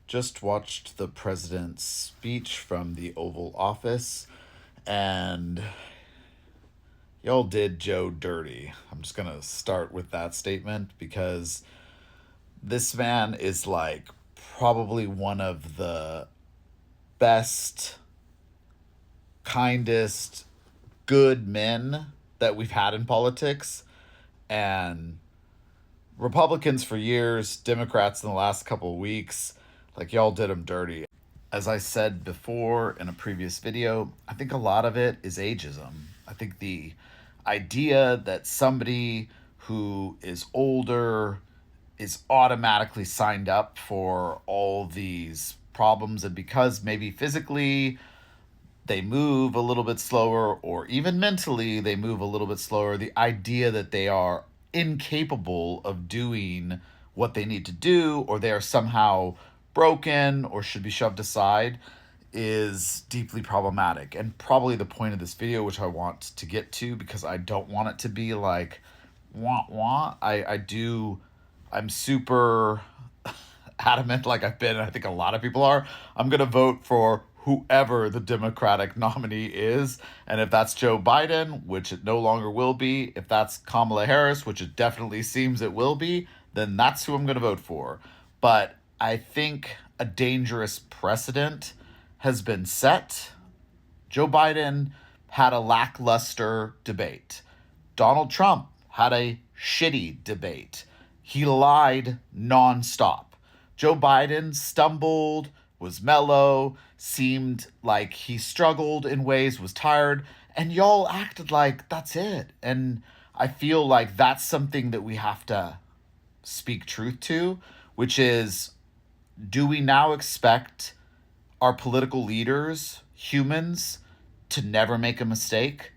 Just watched the president's speech from the Oval Office, and y'all did Joe dirty. I'm just gonna start with that statement because this man is like probably one of the best, kindest, good men that we've had in politics. And Republicans for years, Democrats in the last couple of weeks, like y'all did him dirty. As I said before in a previous video, I think a lot of it is ageism. I think the idea that somebody who is older is automatically signed up for all these problems, and because maybe physically they move a little bit slower or even mentally they move a little bit slower, the idea that they are incapable of doing what they need to do or they are somehow broken or should be shoved aside is deeply problematic. And probably the point of this video, which I want to get to because I don't want it to be like wah wah. I'm super adamant, like I've been, and I think a lot of people are. I'm going to vote for whoever the Democratic nominee is. And if that's Joe Biden, which it no longer will be, if that's Kamala Harris, which it definitely seems it will be, then that's who I'm going to vote for. But I think a dangerous precedent has been set. Joe Biden had a lackluster debate. Donald Trump had a shitty debate. He lied nonstop. Joe Biden stumbled, was mellow, seemed like he struggled in ways, was tired, and y'all acted like that's it. And I feel like that's something that we have to speak truth to, which is, do we now expect our political leaders, humans, to never make a mistake,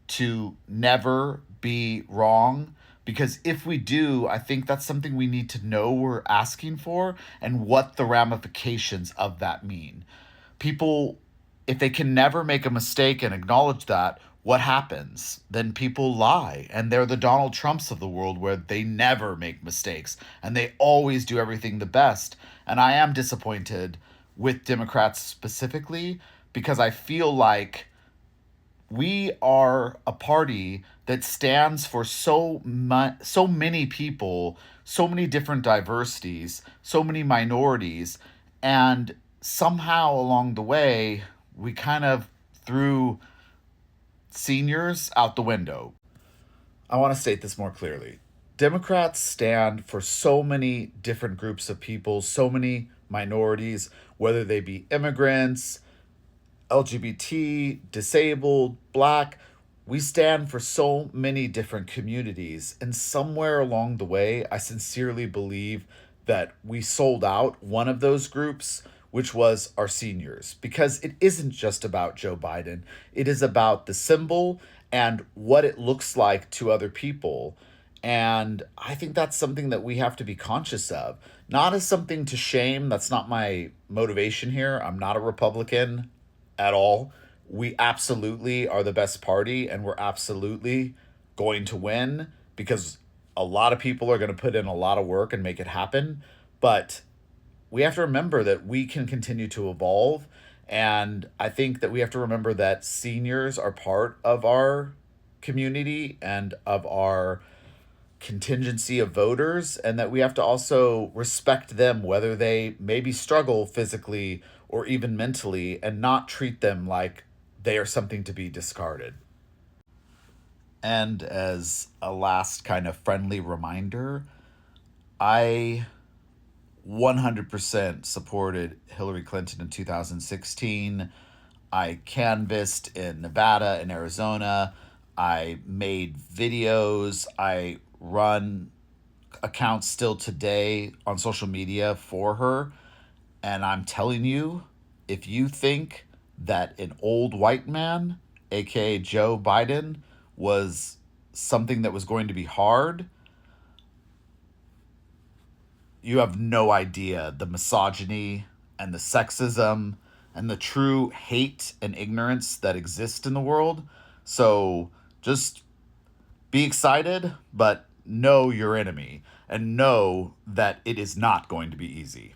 to never be wrong? Because if we do, I think that's something we need to know we're asking for and what the ramifications of that mean. People, if they can never make a mistake and acknowledge that, what happens? Then people lie. And they're the Donald Trumps of the world where they never make mistakes and they always do everything the best. And I am disappointed with Democrats specifically because I feel like we are a party that stands for so many people, so many different diversities, so many minorities, and somehow along the way we kind of threw seniors out the window. I want to state this more clearly. Democrats stand for so many different groups of people, so many minorities, whether they be immigrants, LGBT, disabled, black. We stand for so many different communities. And somewhere along the way, I sincerely believe that we sold out one of those groups, which was our seniors. Because it isn't just about Joe Biden, it is about the symbol and what it looks like to other people. And I think that's something that we have to be conscious of, not as something to shame. That's not my motivation here. I'm not a Republican at all. We absolutely are the best party and we're absolutely going to win because a lot of people are going to put in a lot of work and make it happen. But we have to remember that we can continue to evolve. And I think that we have to remember that seniors are part of our community and of our contingency of voters, and that we have to also respect them, whether they maybe struggle physically or even mentally, and not treat them like they are something to be discarded. And as a last kind of friendly reminder, I 100% supported Hillary Clinton in 2016. I canvassed in Nevada and Arizona. I made videos. I run accounts still today on social media for her. And I'm telling you, if you think that an old white man, aka Joe Biden, was something that was going to be hard, you have no idea the misogyny and the sexism and the true hate and ignorance that exist in the world. So just be excited, but know your enemy and know that it is not going to be easy.